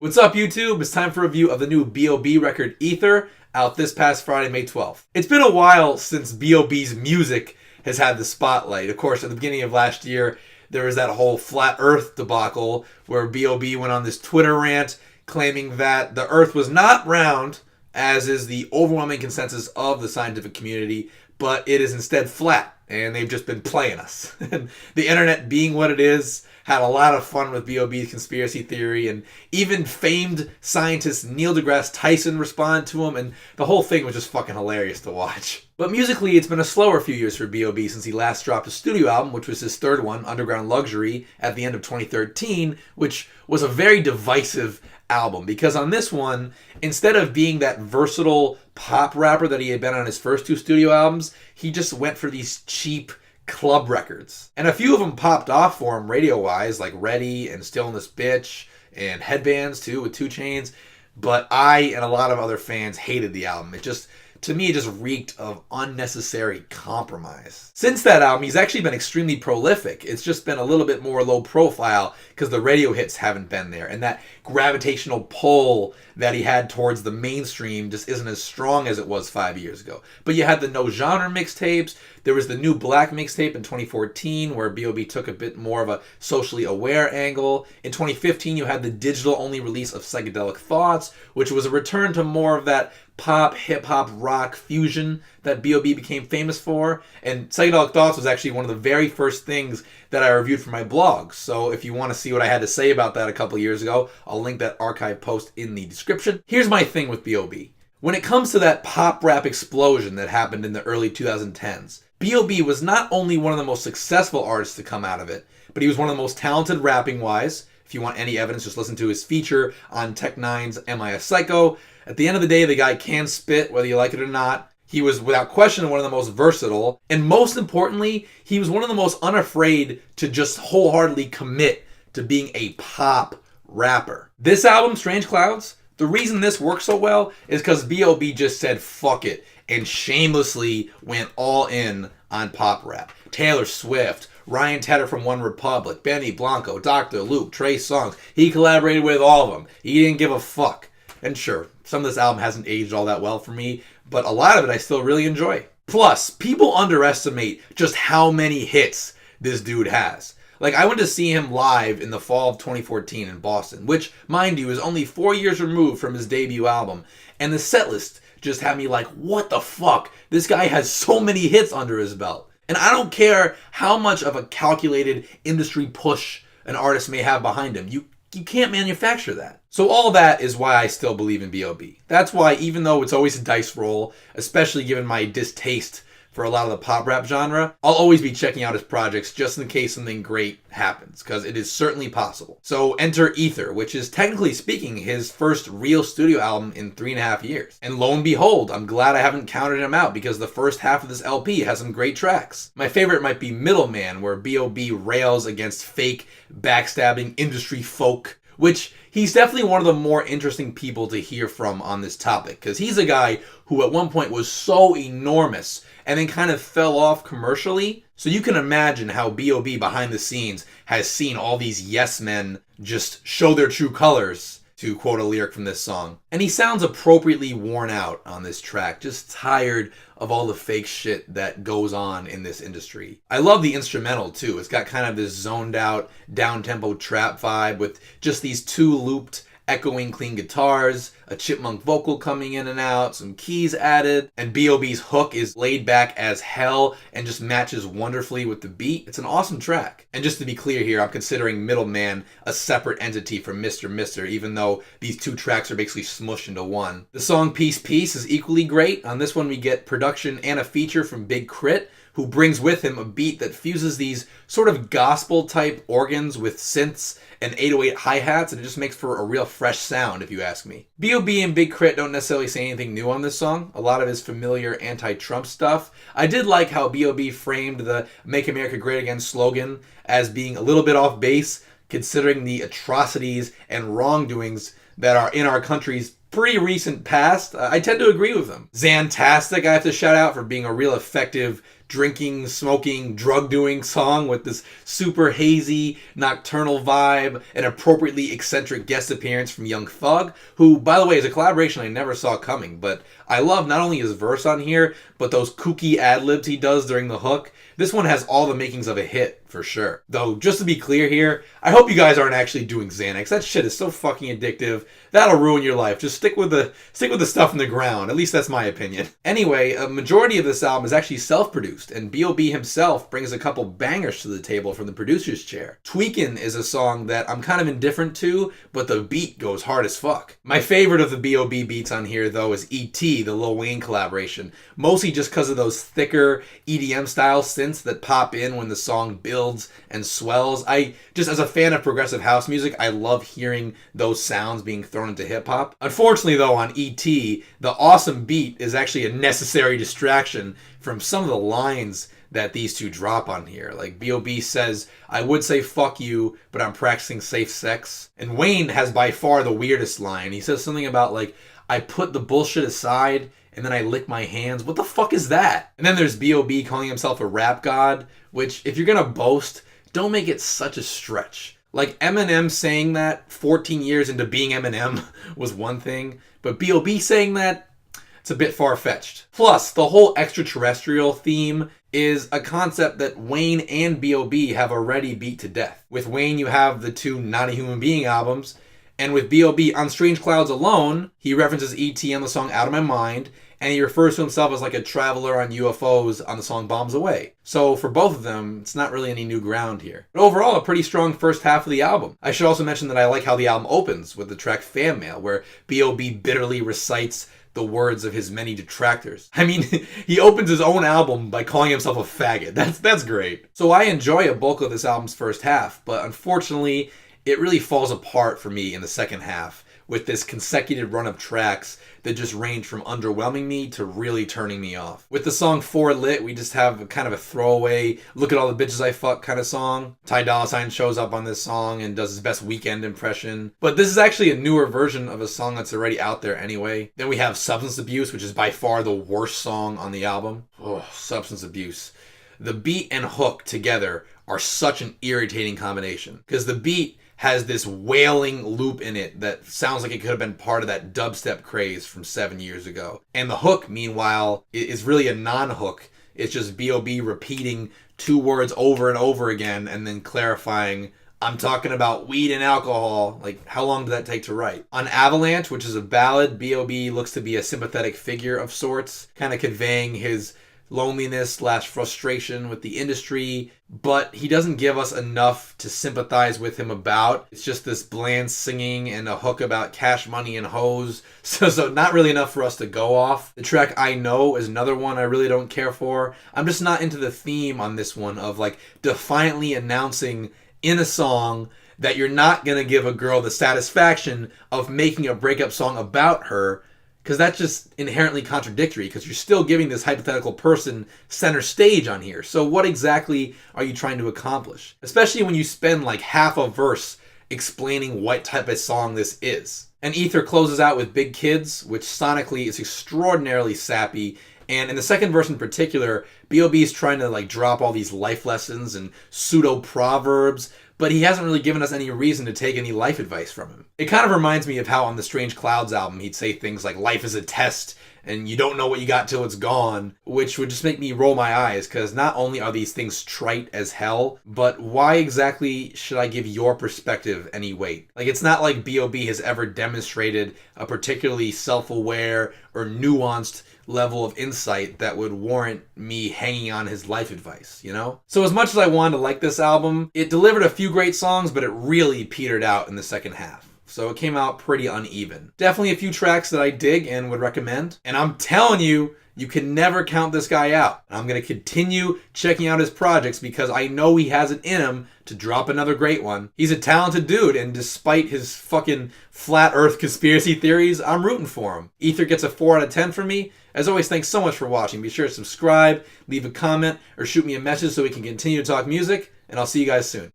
What's up, YouTube? It's time for a review of the new B.o.B record Ether, out this past Friday, May 12th. It's been a while since B.o.B's music has had the spotlight. Of course, at the beginning of last year, there was that whole flat earth debacle where B.o.B went on this Twitter rant claiming that the earth was not round, as is the overwhelming consensus of the scientific community, but it is instead flat, and they've just been playing us. And the internet, being what it is, had a lot of fun with B.o.B's conspiracy theory, and even famed scientist Neil deGrasse Tyson responded to him, and the whole thing was just fucking hilarious to watch. But musically, it's been a slower few years for B.o.B since he last dropped a studio album, which was his third one, Underground Luxury, at the end of 2013, which was a very divisive album, because on this one, instead of being that versatile pop rapper that he had been on his first two studio albums, he just went for these cheap club records. And a few of them popped off for him radio-wise, like Ready and Still in This Bitch, and Headbands too, with 2 Chainz. But I and a lot of other fans hated the album. To me, it just reeked of unnecessary compromise. Since that album, he's actually been extremely prolific. It's just been a little bit more low profile because the radio hits haven't been there. And that gravitational pull that he had towards the mainstream just isn't as strong as it was 5 years ago. But you had the No Genre mixtapes. There was the New Black mixtape in 2014 where B.o.B took a bit more of a socially aware angle. In 2015, you had the digital-only release of Psychedelic Thoughts, which was a return to more of that pop, hip-hop, rock fusion that B.o.B became famous for. And Psychedelic Thoughts was actually one of the very first things that I reviewed for my blog. So if you want to see what I had to say about that a couple years ago, I'll link that archive post in the description. Here's my thing with B.o.B. When it comes to that pop rap explosion that happened in the early 2010s, B.o.B was not only one of the most successful artists to come out of it, but he was one of the most talented rapping-wise. If you want any evidence, just listen to his feature on Tech Nine's Am I a Psycho? At the end of the day, the guy can spit, whether you like it or not. He was, without question, one of the most versatile. And most importantly, he was one of the most unafraid to just wholeheartedly commit to being a pop rapper. This album, Strange Clouds, the reason this works so well is because B.o.B just said fuck it and shamelessly went all in on pop rap. Taylor Swift, Ryan Tedder from One Republic, Benny Blanco, Dr. Luke, Trey Songz. He collaborated with all of them. He didn't give a fuck. And sure, some of this album hasn't aged all that well for me, but a lot of it I still really enjoy. Plus, people underestimate just how many hits this dude has. Like, I went to see him live in the fall of 2014 in Boston, which, mind you, is only 4 years removed from his debut album, and the setlist just had me like, what the fuck? This guy has so many hits under his belt. And I don't care how much of a calculated industry push an artist may have behind him. You can't manufacture that. So all that is why I still believe in B.o.B. That's why, even though it's always a dice roll, especially given my distaste for a lot of the pop rap genre, I'll always be checking out his projects just in case something great happens, because it is certainly possible. So enter Ether, which is technically speaking his first real studio album in 3.5 years. And lo and behold, I'm glad I haven't counted him out, because the first half of this LP has some great tracks. My favorite might be Middleman, where B.o.B rails against fake, backstabbing industry folk, which he's definitely one of the more interesting people to hear from on this topic, because he's a guy who at one point was so enormous and then kind of fell off commercially. So you can imagine how B.o.B behind the scenes has seen all these yes men just show their true colors, to quote a lyric from this song. And he sounds appropriately worn out on this track, just tired of all the fake shit that goes on in this industry. I love the instrumental too. It's got kind of this zoned out, down-tempo trap vibe with just these 2 looped, echoing clean guitars, a chipmunk vocal coming in and out, some keys added, and B.o.B's hook is laid back as hell and just matches wonderfully with the beat. It's an awesome track. And just to be clear here, I'm considering Middleman a separate entity from Mr. Mister, even though these 2 tracks are basically smushed into one. The song Peace Peace is equally great. On this one we get production and a feature from Big Crit, who brings with him a beat that fuses these sort of gospel-type organs with synths and 808 hi-hats, and it just makes for a real fresh sound, if you ask me. B.o.B and Big Crit don't necessarily say anything new on this song. A lot of his familiar anti-Trump stuff. I did like how B.o.B framed the Make America Great Again slogan as being a little bit off base, considering the atrocities and wrongdoings that are in our country's pretty recent past, I tend to agree with them. Xantastic, I have to shout out for being a real effective drinking, smoking, drug-doing song with this super hazy, nocturnal vibe, an appropriately eccentric guest appearance from Young Thug, who, by the way, is a collaboration I never saw coming, but I love not only his verse on here, but those kooky ad-libs he does during the hook. This one has all the makings of a hit, for sure. Though, just to be clear here, I hope you guys aren't actually doing Xanax. That shit is so fucking addictive. That'll ruin your life. Just stick with the stuff in the ground. At least that's my opinion. Anyway, a majority of this album is actually self-produced, and B.o.B himself brings a couple bangers to the table from the producer's chair. Tweakin' is a song that I'm kind of indifferent to, but the beat goes hard as fuck. My favorite of the B.o.B beats on here, though, is E.T., the Lil Wayne collaboration. Mostly just because of those thicker EDM-style synths that pop in when the song builds and swells. Just as a fan of progressive house music, I love hearing those sounds being thrown into hip-hop. Unfortunately, though, on E.T., the awesome beat is actually a necessary distraction from some of the lines that these two drop on here. Like, B.o.B says, "I would say fuck you, but I'm practicing safe sex." And Wayne has by far the weirdest line. He says something about, like, "I put the bullshit aside, and then I lick my hands." What the fuck is that? And then there's B.o.B calling himself a rap god, which, if you're gonna boast, don't make it such a stretch. Like, Eminem saying that 14 years into being Eminem was one thing, but B.o.B saying that, it's a bit far-fetched. Plus, the whole extraterrestrial theme is a concept that Wayne and B.o.B have already beat to death. With Wayne, you have the two Not a Human Being albums, and with B.o.B on Strange Clouds alone, he references E.T. on the song Out of My Mind, and he refers to himself as like a traveler on UFOs on the song Bombs Away. So for both of them, it's not really any new ground here. But overall, a pretty strong first half of the album. I should also mention that I like how the album opens with the track Fan Mail, where B.o.B bitterly recites the words of his many detractors. I mean, he opens his own album by calling himself a faggot. That's great. So I enjoy a bulk of this album's first half, but unfortunately, it really falls apart for me in the second half, with this consecutive run of tracks that just range from underwhelming me to really turning me off. With the song 4 Lit, we just have kind of a throwaway, look at all the bitches I fuck kind of song. Ty Dolla $ign shows up on this song and does his best Weeknd impression. But this is actually a newer version of a song that's already out there anyway. Then we have Substance Abuse, which is by far the worst song on the album. Oh, Substance Abuse. The beat and hook together are such an irritating combination, because the beat has this wailing loop in it that sounds like it could have been part of that dubstep craze from 7 years ago. And the hook, meanwhile, is really a non-hook. It's just B.o.B repeating two words over and over again and then clarifying, "I'm talking about weed and alcohol." Like, how long did that take to write? On Avalanche, which is a ballad, B.o.B looks to be a sympathetic figure of sorts, kind of conveying his loneliness / frustration with the industry, but he doesn't give us enough to sympathize with him about. It's just this bland singing and a hook about cash money and hoes, so not really enough for us to go off. The track I Know is another one I really don't care for. I'm just not into the theme on this one of like defiantly announcing in a song that you're not gonna give a girl the satisfaction of making a breakup song about her, because that's just inherently contradictory, because you're still giving this hypothetical person center stage on here. So what exactly are you trying to accomplish? Especially when you spend like half a verse explaining what type of song this is. And Ether closes out with Big Kids, which sonically is extraordinarily sappy. And in the second verse in particular, B.o.B is trying to like drop all these life lessons and pseudo proverbs, but he hasn't really given us any reason to take any life advice from him. It kind of reminds me of how on the Strange Clouds album he'd say things like life is a test and you don't know what you got till it's gone, which would just make me roll my eyes, because not only are these things trite as hell, but why exactly should I give your perspective any weight? Like, it's not like B.o.B has ever demonstrated a particularly self-aware or nuanced level of insight that would warrant me hanging on his life advice, you know? So as much as I wanted to like this album, it delivered a few great songs, but it really petered out in the second half. So it came out pretty uneven. Definitely a few tracks that I dig and would recommend. And I'm telling you, you can never count this guy out. I'm going to continue checking out his projects because I know he has it in him to drop another great one. He's a talented dude, and despite his fucking flat earth conspiracy theories, I'm rooting for him. Ether gets a 4 out of 10 from me. As always, thanks so much for watching. Be sure to subscribe, leave a comment, or shoot me a message so we can continue to talk music, and I'll see you guys soon.